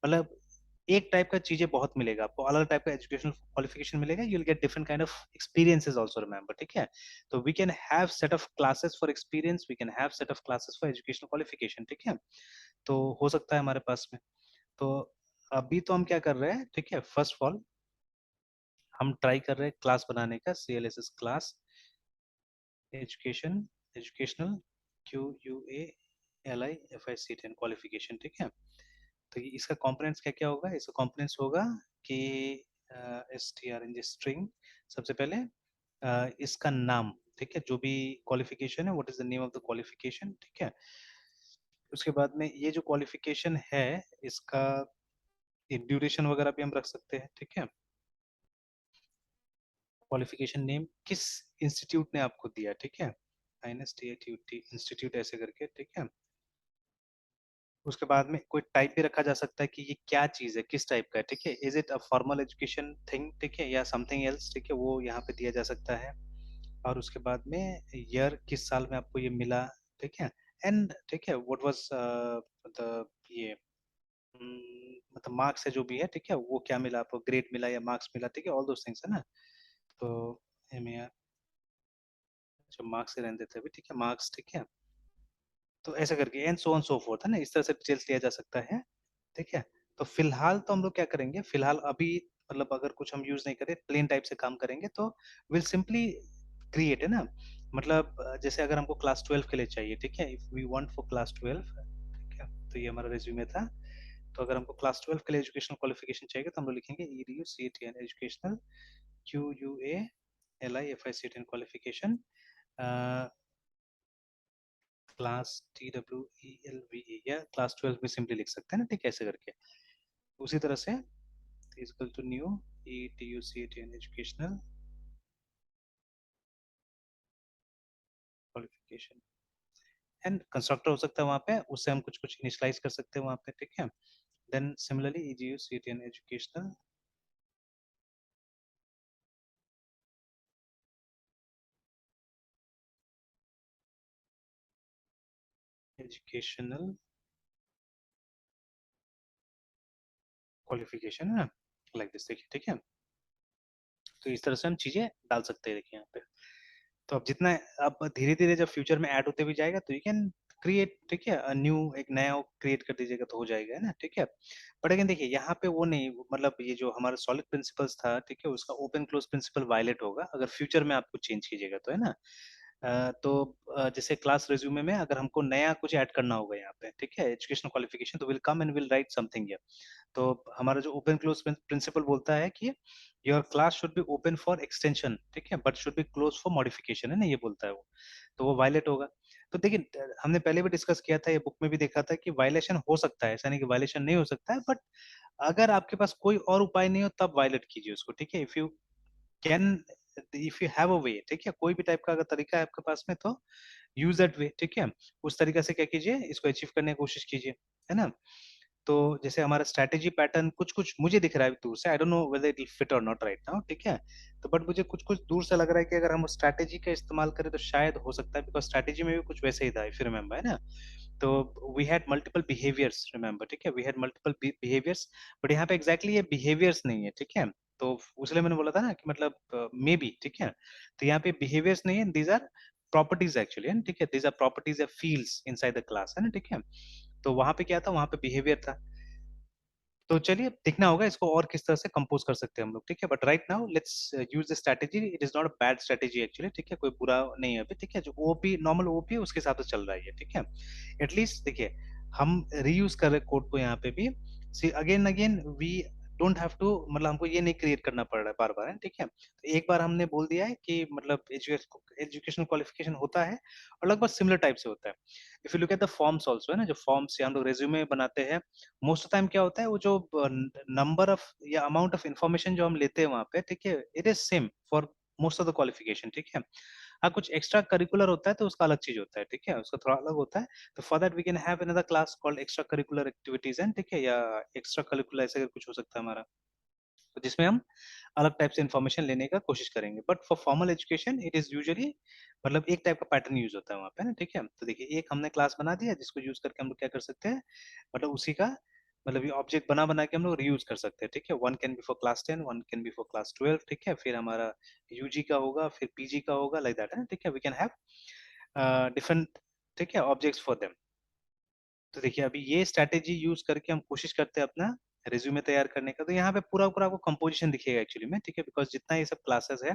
मतलब एक टाइप का चीजें बहुत मिलेगा आपको, अलग टाइप का एजुकेशनल क्वालिफिकेशन मिलेगा, you will get different kind of experiences also, remember, ठीक है। तो we can have set of classes for experience, we can have set of classes for educational qualification, ठीक है। तो हो सकता है हमारे पास में। तो अभी तो हम क्या कर रहे हैं, ठीक है, फर्स्ट ऑफ ऑल हम ट्राई कर रहे हैं क्लास बनाने का, CLSS class education, educational QUA LIFICTN qualification, ठीक है। तो इसका कंपोनेंट्स क्या क्या होगा, इसका कंपोनेंट्स होगा कि string स्ट्रिंग, सबसे पहले इसका नाम, ठीक है, जो भी क्वालिफिकेशन है, what is the name of the qualification, ठीक है। उसके बाद में ये जो क्वालिफिकेशन है, इसका ड्यूरेशन वगैरह भी हम रख सकते हैं, ठीक है। क्वालिफिकेशन नेम किस इंस्टीट्यूट ने आपको दिया, ठीक है, INSTITUT इंस्टीट्यूट ऐसे करके, ठीक है। उसके बाद में कोई टाइप भी रखा जा सकता है कि ये क्या चीज है, किस टाइप का है, ठीक है, is it a formal education thing, ठीक है, या समथिंग एल्स, ठीक है, वो यहाँ पे दिया जा सकता है। और उसके बाद में ईयर, किस साल में आपको ये मिला, ठीक है। एंड ठीक है, व्हाट वाज मतलब ये मतलब मार्क्स है जो भी है, ठीक है, वो क्या मिला आपको, ग्रेड मिला या मार्क्स मिला, ठीक है, ऑल दोस थिंग्स है ना। तो MAR, जो मार्क्स से रहने देते हैं अभी, ठीक है, मार्क्स, ठीक है। तो ऐसा करके and so on so fourth, है ना, इस तरह से डिटेल्स लिया जा सकता है, ठीक है। तो फिलहाल तो हम लोग क्या करेंगे, फिलहाल अभी मतलब अगर कुछ हम यूज नहीं करें, प्लेन टाइप से काम करेंगे, तो विल सिंपली क्रिएट, है ना। मतलब जैसे अगर हमको क्लास 12 के लिए चाहिए, ठीक है, if we want for class 12, ठीक है, तो ये हमारा रिज्यूमे था। तो अगर हमको क्लास 12 के लिए एजुकेशनल क्वालिफिकेशन चाहिए तो हम लोग लिखेंगे EDU CATN educational QUA LIFICTN qualification class TWELVE, या क्लास 12 भी सिंपली लिख सकते हैं ना, ठीक है, ऐसे करके। उसी तरह से equal to new EDUCATN educational qualification, and constructor हो सकता है वहाँ पे, उससे हम कुछ कुछ इनिशियलाइज कर सकते हैं वहाँ पे, ठीक है। Then similarly EDUCATN educational qualification, है ना, लाइक दिस, देखिए, ठीक है। तो इस तरह से हम चीजें डाल सकते हैं, देखिए यहाँ पे। तो अब जितना, अब धीरे धीरे जब फ्यूचर में ऐड होते भी जाएगा तो यू कैन क्रिएट, ठीक है, न्यू एक नया क्रिएट कर दीजिएगा तो हो जाएगा, है ना, ठीक है। बट अगेन देखिए यहाँ पे वो नहीं, मतलब ये जो हमारा सॉलिड प्रिंसिपल्स था, ठीक है, उसका ओपन क्लोज प्रिंसिपल वायलेट होगा अगर फ्यूचर में आपको चेंज कीजिएगा तो, है ना। तो जैसे क्लास रिज्यूमे में अगर हमको नया कुछ ऐड करना होगा यहाँ पे, ठीक है, एजुकेशनल क्वालिफिकेशन, तो will come and will write something. तो हमारा जो ओपन क्लोज प्रिंसिपल बोलता है कि your class should be open for extension, ठीक है, but should be close for modification, है ना, ये बोलता है वो। तो वो वायलेट होगा। तो देखिए हमने पहले भी डिस्कस किया था, ये बुक में भी देखा था कि वायलेशन हो सकता है, ऐसा नहीं कि वायलेशन नहीं हो सकता है, बट अगर आपके पास कोई और उपाय नहीं हो तब वायलेट कीजिए उसको, ठीक है। Can if you have a way, ठीक है, कोई भी टाइप का अगर तरीका है आपके पास में तो यूज दैट वे, ठीक है। उस तरीका से क्या कीजिए, इसको अचीव करने की कोशिश कीजिए, है ना। तो जैसे हमारा स्ट्रैटेजी पैटर्न कुछ कुछ मुझे दिख रहा है दूर से, I don't know whether it will fit और नॉट राइट नाउ, ठीक है। तो बट मुझे कुछ कुछ दूर से लग रहा है कि अगर हम स्ट्रैटेजी का इस्तेमाल करें तो शायद हो सकता है, बिकॉज स्ट्रैटेजी में भी कुछ वैसे ही था, इफ यू रिमेंबर, है ना। तो we had multiple behaviours, remember, ठीक है, we had multiple behaviours. But यहाँ पे एग्जैक्टली ये बिहेवियर्स नहीं है, ठीक है। तो उसलिए मैंने बोला था ना कि मतलब मे बी, ठीक है। तो यहाँ पे बिहेवियर्स नहीं है, दीज आर प्रॉपर्टीज एक्चुअली, है ना, ठीक है, these are properties of fields inside the class, है ना, ठीक है। तो वहां पे क्या था, वहां पे बिहेवियर था। तो चलिए देखना होगा इसको और किस तरह से कंपोज कर सकते हैं हम लोग, ठीक है। But right now let's use the strategy, it is not a bad strategy actually, ठीक है, कोई बुरा नहीं है अभी, ठीक है। जो ओपी नॉर्मल ओपी है उसके हिसाब से चल रहा है ये, ठीक है। एटलीस्ट देखिए हम रीयूज कर रहे कोड को यहाँ पे भी, see again again we don't have to, मतलब हमको ये नहीं क्रिएट करना पड़ रहा है बार बार, है, ठीक है। तो एक बार हमने बोल दिया है कि मतलब एजुकेशनल क्वालिफिकेशन होता है और लगभग सिमिलर टाइप से होता है। If you look at the forms also, है ना, जो फॉर्म्स हम लोग रेज्यूमे बनाते हैं, मोस्ट ऑफ टाइम क्या होता है, वो जो नंबर ऑफ या अमाउंट ऑफ इंफॉर्मेशन जो हम लेते हैं वहां पे, ठीक है, it is same for most of the qualification, ठीक है। हाँ, कुछ एक्स्ट्रा करिकुलर होता है तो उसका अलग चीज होता है, ठीक है, उसका थोड़ा अलग होता है। तो for that we can have another class called extra curricular activities and, ठीक है, या एक्स्ट्रा करिकुलर ऐसे कुछ हो सकता है हमारा, तो जिसमें हम अलग टाइप से इंफॉर्मेशन लेने का कोशिश करेंगे। But for formal education it is usually मतलब एक टाइप का पैटर्न यूज होता है वहाँ पे ना, ठीक है। तो देखिए एक हमने क्लास बना दिया जिसको यूज करके हम लोग क्या कर सकते हैं, मतलब उसी का मतलब ये ऑब्जेक्ट बना बना के हम लोग रीयूज कर सकते हैं, ठीक है। One can be for class 10, one can be for class 12, ठीक है। फिर हमारा यूजी का होगा, फिर पीजी का होगा, लाइक दैट, है, ठीक है। वी कैन हैव डिफरेंट, ठीक है, ऑब्जेक्ट्स फॉर देम। तो देखिए अभी ये स्ट्रैटेजी यूज करके हम कोशिश करते हैं अपना रिज्यूमे तैयार करने का, तो यहाँ पे पूरा पूरा आपको कंपोजिशन दिखेगा एक्चुअली में, ठीक है, बिकॉज जितना ये सब क्लासेस है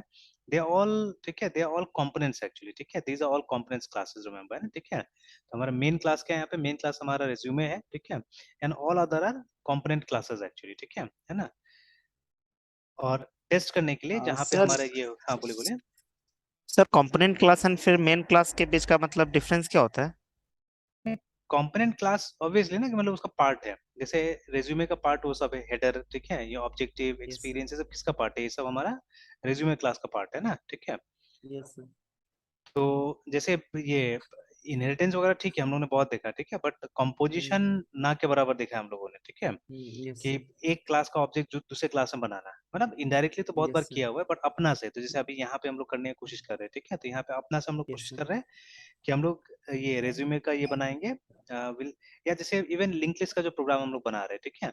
दे ऑल, ठीक है, they are all components actually, ठीक है, these are all components classes, remember है ना, ठीक है। तो हमारा मेन क्लास क्या है यहाँ पे, मेन क्लास हमारा रिज्यूमे है, ठीक है, and all other R component classes actually, ठीक है ना। और टेस्ट करने के लिए जहाँ पे सर हमारा ये, हाँ बोले बोले। सर कंपोनेंट क्लास एंड फिर मेन क्लास के बीच का मतलब डिफरेंस क्या होता है? कंपोनेंट क्लास ऑब्वियसली ना कि मतलब उसका पार्ट है, जैसे रेज्यूमे का पार्ट वो सब है, हेडर, ठीक है, ये ऑब्जेक्टिव यस एक्सपीरियंस, ये सब किसका पार्ट है, ये सब हमारा रेज्यूमे क्लास का पार्ट है ना, ठीक है। यस तो जैसे ये इनहेरिटेंस वगैरह ठीक है, हम लोगों ने बहुत देखा, ठीक है, बट कंपोजिशन ना के बराबर देखा है हम लोगों ने, ठीक है, यस कि एक क्लास का ऑब्जेक्ट जो दूसरे क्लास में बनाना है, मतलब इनडायरेक्टली तो बहुत बार यस किया हुआ है, बट अपना से, तो जैसे अभी यहाँ पे हम लोग करने की कोशिश कर रहे हैं, ठीक है, तो यहाँ पे अपना से हम लोग यस कोशिश कर रहे हैं कि हम लोग ये रेज्यूमे का ये बनाएंगे, विल, या जैसे इवन लिंक लिस्ट का जो प्रोग्राम हम लोग बना रहे हैं, ठीक है,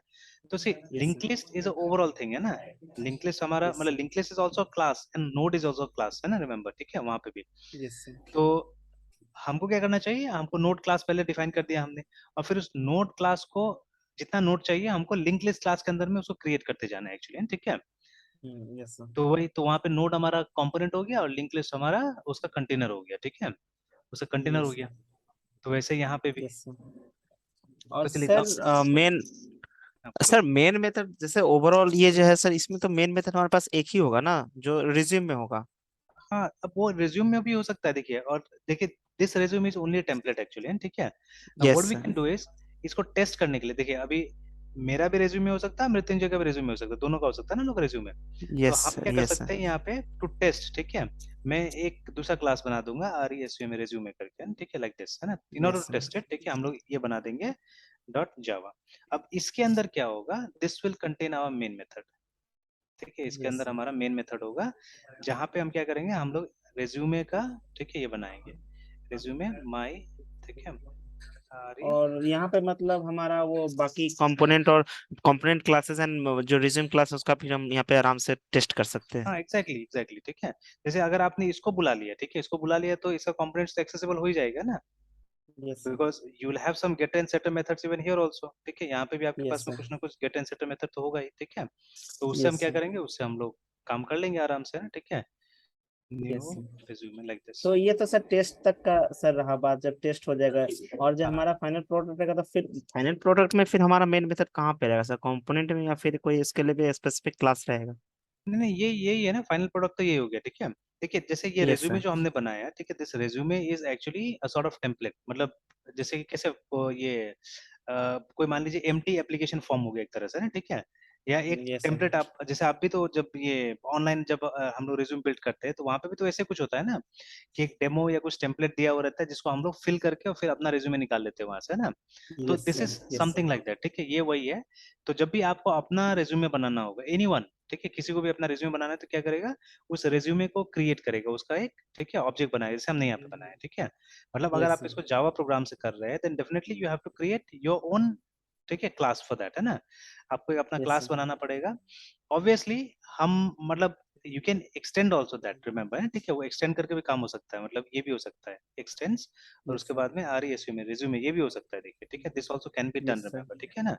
तो see yes link list is overall thing है ना, लिंक लिस्ट हमारा यस मतलब link list is also class and node is also class है ना, रिमेंबर, ठीक है, वहां पे भी। यस तो हमको क्या करना चाहिए, हमको नोड क्लास पहले डिफाइन कर दिया हमने, और फिर उस नोड क्लास को जितना नोड चाहिए हमको लिंक लिस्ट क्लास के अंदर में उसको क्रिएट करते जाना है एक्चुअली, ठीक है। यस तो वही, तो वहां पे नोड हमारा कंपोनेंट हो गया और लिंक लिस्ट हमारा उसका कंटेनर हो गया, ठीक है, उसका कंटेनर हो यस गया। तो वैसे यहाँ पे भी। यस और तो चलिए अब सर मेन हाँ, बोलो। सर मेन मेथड जैसे ओवरऑल ये जो है सर, इसमें तो मेन मेथड हमारे पास एक ही होगा ना जो रिज्यूम में होगा? हाँ, अब वो रिज्यूम में भी हो सकता है, देखिए, और देखिए this resume is only template actually, ठीक है। Now yes what we sir can do is, इसको टेस्ट करने के लिए, देखिए अभी मेरा भी रिज्यूमे हो सकता है, मृत्युंजय का भी रिज्यूमे हो सकता है, दोनों का हो सकता है ना लोग रिज्यूमे। तो यस हम सर क्या कर यस सर सकते हैं यहाँ पे टू टेस्ट, ठीक है, मैं एक दूसरा क्लास बना दूंगा आर ई एस यू में रिज्यूमे करके, ठीक है, लाइक दिस है ना, in order yes to sir test it, ठीक है, हम लोग ये बना देंगे डॉट जावा। अब इसके अंदर क्या होगा, this will contain our main method, ठीक है, इसके यस अंदर सर हमारा मेन मेथड होगा, जहाँ पे हम क्या करेंगे, हम लोग रेज्यूमे का, ठीक है, ये बनाएंगे रेज्यूमे माई, ठीक है, आर ई, और यहाँ पे मतलब हमारा वो बाकी कंपोनेंट और कंपोनेंट क्लासेस एंड जो रिज्यूम क्लास है उसका फिर हम यहाँ पे आराम से टेस्ट कर सकते हैं। हाँ एग्जैक्टली एग्जैक्टली, ठीक है, जैसे अगर आपने इसको बुला लिया, ठीक है, इसको बुला लिया तो इसका कंपोनेंट्स तो एक्सेसिबल हो ही जाएगा ना, yes sir because you will have some get and setter methods even here also, ठीक है, यहाँ पे भी आपके यस पास में सर कुछ ना कुछ गेट एंड सेटर मेथड तो होगा ही, ठीक है, तो उससे हम यस क्या सर करेंगे, उससे हम लोग काम कर लेंगे आराम से ना, ठीक है, yes new sir resume like this. तो ये तो सर टेस्ट तक का सर रहा बात, जब टेस्ट हो जाएगा और जब हाँ, हमारा फाइनल प्रोडक्ट रहेगा तो फिर फाइनल प्रोडक्ट में फिर हमारा मेन मेथड कहाँ पे रहेगा सर, कंपोनेंट में या फिर कोई इसके लिए भी स्पेसिफिक क्लास रहेगा? नहीं नहीं, ये यही है ना, फाइनल प्रोडक्ट तो यही हो गया, ठीक है। देखिए जैसे ये यस रेज्यूमे सर जो हमने बनाया है, ठीक है, this resume is actually a sort of template, मतलब जैसे कि कैसे ये कोई मान लीजिए एम्प्टी एप्लीकेशन फॉर्म हो गया एक तरह से ना, ठीक है, या एक यस सर टेम्पलेट, आप जैसे आप भी तो जब ये ऑनलाइन जब हम लोग रिज्यूम बिल्ड करते हैं तो वहां पे भी तो ऐसे कुछ होता है ना, कि एक डेमो या कुछ टेम्पलेट दिया हुआ रहता है जिसको हम लोग फिल करके और फिर अपना रिज्यूमे निकाल लेते हैं वहां से, है ना। तो yes this is sir yes something like that, ठीक है, ये वही है। तो जब भी आपको अपना रिज्यूमे बनाना होगा, एनीवन, ठीक है, किसी को भी अपना रिज्यूमे बनाना है तो क्या करेगा, उस रिज्यूमे को क्रिएट करेगा, उसका एक, ठीक है, ऑब्जेक्ट बनाएगा, जैसे हमने यहाँ पे बनाया है, ठीक है। मतलब अगर यस आप सर इसको जावा प्रोग्राम से कर रहे हैं then definitely you have to create your own, ठीक है, क्लास फॉर दैट, है ना, आपको एक अपना यस क्लास सर बनाना पड़ेगा। ऑब्वियसली हम मतलब you can extend also that, remember, ठीक है, वो एक्सटेंड करके भी काम हो सकता है, मतलब ये भी हो सकता है एक्सटेंड्स, और यस उसके सर बाद में आर ई एस यू में रिज्यूमे ये भी हो सकता है, देखिए, ठीक है, this also can be done, yes sir remember, ठीक है ना।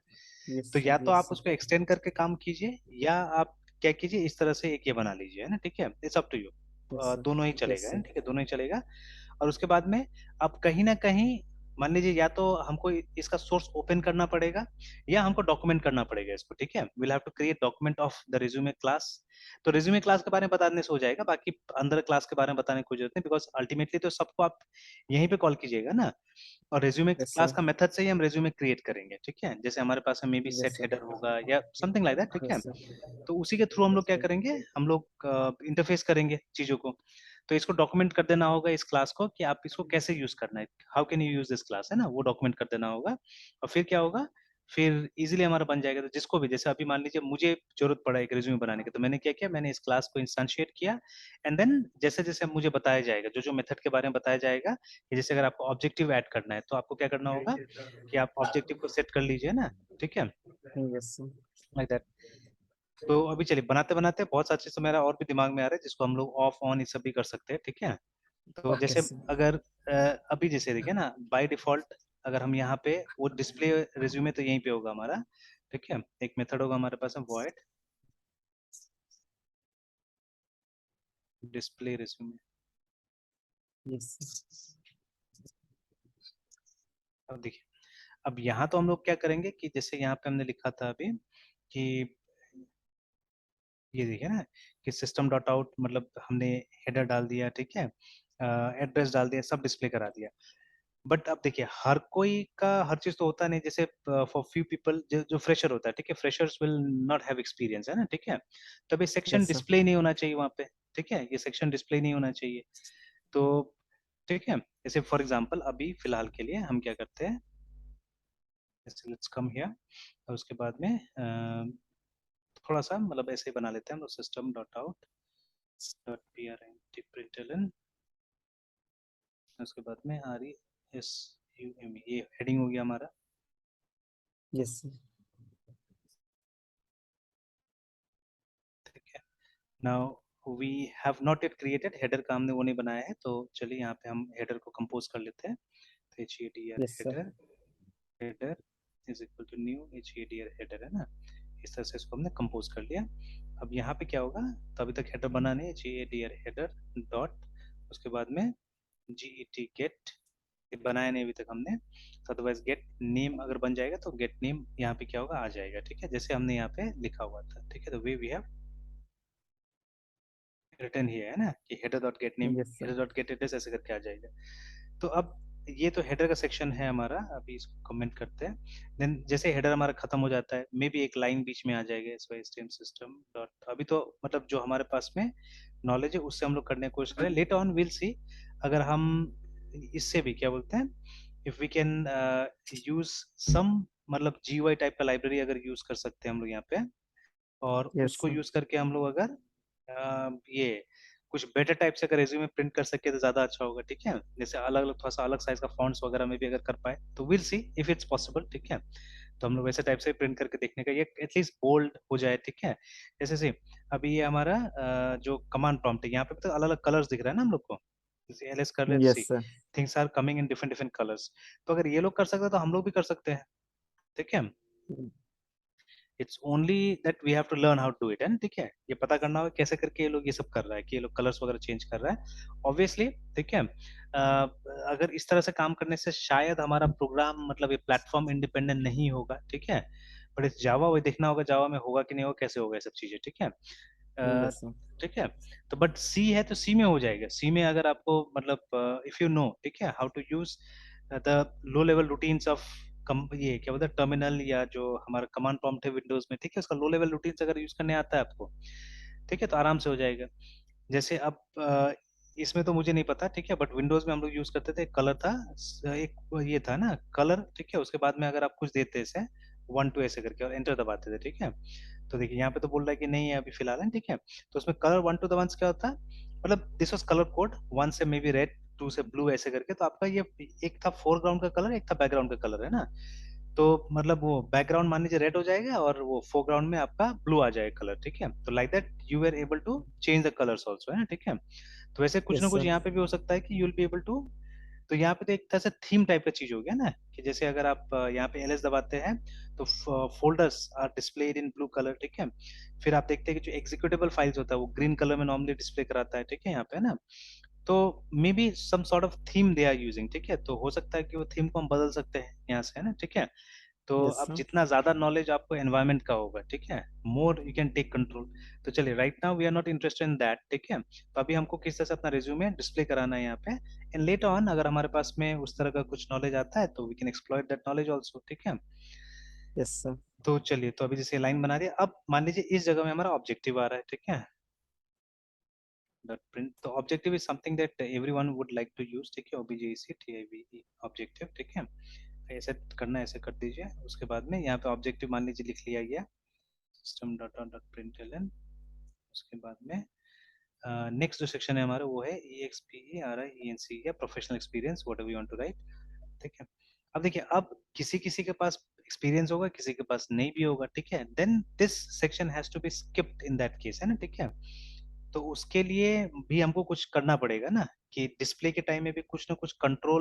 यस तो या सर तो यस आप सर उसको एक्सटेंड करके काम कीजिए, या आप क्या कीजिए, इस तरह से एक ये बना लीजिए, है ना, ठीक है, it's up to you, yes sir दोनों ही यस चलेगा, है ना, सर ठीक है, दोनों ही चलेगा। और उसके बाद में अब कहीं ना कहीं मान लीजिए या तो हमको इसका सोर्स ओपन करना पड़ेगा, या हमको डॉक्यूमेंट करना पड़ेगा इसको, ठीक है, will have to create document of the resume class. तो रिज्यूमे क्लास के बारे में बताने से हो जाएगा, बाकी अंदर क्लास के बारे में बताने की कोई जरूरत नहीं, बिकॉज अल्टीमेटली तो सबको आप यहीं पे कॉल कीजिएगा ना, और रिज्यूमे यस क्लास सर का मेथड से ही हम रिज्यूमे क्रिएट करेंगे, ठीक है, जैसे हमारे पास में may be yes set sir header होगा या समथिंग लाइक दैट, ठीक है। यस सर तो उसी के थ्रू हम लोग यस क्या सर करेंगे, हम लोग इंटरफेस करेंगे चीजों को। तो इसको डॉक्यूमेंट कर देना होगा इस क्लास को, कि आप इसको कैसे यूज करना है, how can you use this class, है ना, वो डॉक्यूमेंट कर देना होगा। और फिर क्या होगा, फिर इजीली हमारा बन जाएगा। तो जिसको भी, जैसे अभी मान लीजिए मुझे जरूरत पड़ा एक रिज्यूमे बनाने की, तो मैंने क्या किया, मैंने इस क्लास को इंस्टेंशिएट किया, एंड देन जैसे जैसे मुझे बताया जाएगा, जो जो मेथड के बारे में बताया जाएगा, कि जैसे अगर आपको ऑब्जेक्टिव ऐड करना है तो आपको क्या करना होगा, कि आप ऑब्जेक्टिव को सेट कर लीजिए ना, ठीक है, यस सर लाइक दैट। तो अभी चलिए बनाते बनाते बहुत सारी चीज तो मेरा और भी दिमाग में आ रहा है, जिसको हम लोग ऑफ ऑन ये सब भी कर सकते हैं, ठीक है। तो ओके जैसे सर अगर अभी जैसे देखिए ना, बाय डिफॉल्ट अगर हम यहाँ पे वो डिस्प्ले रिज्यूमे तो यहीं पे होगा हमारा, ठीक है। एक मेथड होगा हमारे पास में void display resume। यस अब देखिए, अब यहाँ तो हम लोग क्या करेंगे कि जैसे यहाँ पे हमने लिखा था अभी कि ये देखिए ना कि सिस्टम डॉट आउट, मतलब हमने हेडर डाल दिया, ठीक है, एड्रेस डाल दिया, सब डिस्प्ले करा दिया। बट अब देखिए, हर कोई का हर चीज तो होता नहीं। जैसे फॉर फ्यू पीपल, जो जो फ्रेशर होता है, ठीक है, freshers will not have experience, है ना, ठीक है। तो अभी सेक्शन यस सर डिस्प्ले नहीं होना चाहिए वहाँ पे, ठीक है, ये सेक्शन डिस्प्ले नहीं होना चाहिए। तो ठीक है, जैसे फॉर एग्जांपल अभी फिलहाल के लिए हम क्या करते हैं, जैसे लेट्स कम हियर, और उसके बाद में थोड़ा सा मतलब ऐसे ही बना लेते हैं हम लोग, system dot out dot P R N T println, उसके बाद में R E S U M, ये हेडिंग हो गया हमारा। यस सर ठीक है, now we have not yet created header का, हमने वो नहीं बनाया है, तो चलिए यहाँ पे हम हेडर को कंपोज कर लेते हैं। तो H A D R yes sir header, header is equal to new H A D R header, है ना। इस तरह से इसको हमने कंपोज कर लिया। अब यहाँ पे क्या होगा, तो अभी तक हेडर बना नहीं है, G A D R header dot, उसके बाद में जी ई टी गेट, बनाया नहीं अभी तक हमने, तो अदरवाइज गेट नेम अगर बन जाएगा तो गेट नेम यहाँ पे क्या होगा, आ जाएगा, ठीक है, जैसे हमने यहाँ पे लिखा हुआ था, ठीक है। तो वे वी हैव रिटर्न ही है ना कि header dot gate name, yes sir header dot gate address ऐसे करके आ जाएगा। तो अब ये तो हेडर का सेक्शन है हमारा, अभी इसको कमेंट करते हैं। देन जैसे हेडर हमारा खत्म हो जाता है, मे बी एक लाइन बीच में आ जाएगा, S Y stream system dot, अभी तो मतलब जो हमारे पास में नॉलेज है उससे हम लोग करने की कोशिश करें, लेटर ऑन विल सी अगर हम इससे भी क्या बोलते हैं, if we can use some, मतलब जीयूआई टाइप का लाइब्रेरी अगर यूज कर सकते हैं हम लोग यहाँ पे, और यस उसको सर यूज करके हम लोग अगर ये कुछ बेटर टाइप से अगर रेज्यूमे प्रिंट कर सके तो ज्यादा अच्छा होगा, ठीक है। जैसे अलग अलग थोड़ा सा अलग साइज का फॉन्ट्स वगैरह में भी अगर कर पाए तो will see if it's possible, ठीक है। तो हम लोग वैसे टाइप से प्रिंट करके देखने का, ये एटलीस्ट बोल्ड हो जाए, ठीक है। जैसे से अभी ये हमारा जो कमांड प्रॉम्प्ट है, यहाँ पे तो अलग अलग कलर्स दिख रहा है ना हम लोग को, जैसे एलएस कर let's see, yes sir things are coming in different different colours. तो अगर ये लोग कर सकते हैं तो हम लोग भी कर सकते हैं, ठीक है। It's only that we have to learn how to do it, and ठीक है, ये पता करना होगा कैसे करके ये लोग ये सब कर रहा है, कि ये लोग कलर्स वगैरह चेंज कर रहा है, ऑब्वियसली, ठीक है। अगर इस तरह से काम करने से शायद हमारा प्रोग्राम, मतलब ये प्लेटफॉर्म इंडिपेंडेंट नहीं होगा, ठीक है। बट इस जावा वो देखना होगा, जावा में होगा कि नहीं होगा, कैसे होगा ये सब चीजें, ठीक है। यस सर ठीक है। तो बट सी है तो सी में हो जाएगा, सी में अगर आपको मतलब इफ यू नो, ठीक है, how to use the low level routines of COM, ये क्या बोलते हैं, टर्मिनल, या जो हमारा कमांड प्रॉम्प्ट है विंडोज में, ठीक है, उसका लो लेवल रूटीन्स अगर यूज करने आता है आपको, ठीक है, तो आराम से हो जाएगा। जैसे अब इसमें तो मुझे नहीं पता, ठीक है, बट विंडोज में हम लोग यूज करते थे, कलर था, एक ये था ना कलर, ठीक है, उसके बाद में अगर आप कुछ देते ऐसे 1 2 ऐसे करके और एंटर दबाते थे, ठीक है। तो देखिए यहाँ पे तो बोल रहा है कि नहीं है अभी फिलहाल है, ठीक है। तो उसमें कलर 1 2 द क्या होता है, मतलब दिस वाज कलर कोड, 1 से मे बी रेड, 2 से ब्लू ऐसे करके, तो आपका ये एक था फोरग्राउंड का कलर, एक था बैकग्राउंड का कलर, है ना। तो मतलब वो बैकग्राउंड मान लीजिए रेड हो जाएगा और वो फोरग्राउंड में आपका ब्लू आ जाएगा कलर, ठीक है। तो like that you are able to change the colours also, है ना, ठीक है। तो वैसे कुछ ना यस कुछ सर यहाँ पे भी हो सकता है कि you will be able to, तो यहाँ पे तो एक तरह से थीम टाइप का चीज हो गया ना, कि जैसे अगर आप यहाँ पे एलएस दबाते हैं तो folders are displayed in blue colour, ठीक है। फिर आप देखते हैं कि जो एग्जीक्यूटेबल फाइल्स होता है वो ग्रीन कलर में नॉर्मली डिस्प्ले कराता है, ठीक है, यहाँ पे, है ना। तो maybe some sort of theme they are using, ठीक है, तो हो सकता है कि वो थीम को हम बदल सकते हैं यहाँ से, है ना, ठीक है। तो यस अब सर जितना ज्यादा नॉलेज आपको एनवायरनमेंट का होगा, ठीक है, more you can take control. तो चलिए, right now we are not interested in that, ठीक है। तो अभी हमको किस तरह से अपना रिज्यूमे डिस्प्ले कराना है यहाँ पे, एंड लेटर ऑन अगर हमारे पास में उस तरह का कुछ नॉलेज आता है तो we can exploit that knowledge also, ठीक है। यस सर तो चलिए, तो अभी जैसे लाइन बना दिया, अब मान लीजिए इस जगह में हमारा ऑब्जेक्टिव आ रहा है, ठीक है, डॉट प्रिंट। तो objective is something that everyone would like to use, ठीक है, ओबीजेसी टीआईवी ऑब्जेक्टिव, ठीक है। ऐसे करना है, ऐसे कर दीजिए। उसके बाद में यहाँ पे ऑब्जेक्टिव मान लीजिए लिख लिया गया, सिस्टम डॉट डॉट प्रिंटलन। उसके बाद में नेक्स्ट जो सेक्शन है हमारा वो है E X P E R I E N C, या professional experience, whatever you want to write, ठीक है। अब देखिए, अब किसी किसी के पास एक्सपीरियंस होगा, किसी के पास नहीं भी होगा, ठीक है, then this section has to be skipped in that case, है ना, ठीक है। तो उसके लिए भी हमको कुछ करना पड़ेगा ना, कि डिस्प्ले के टाइम में भी कुछ ना कुछ कंट्रोल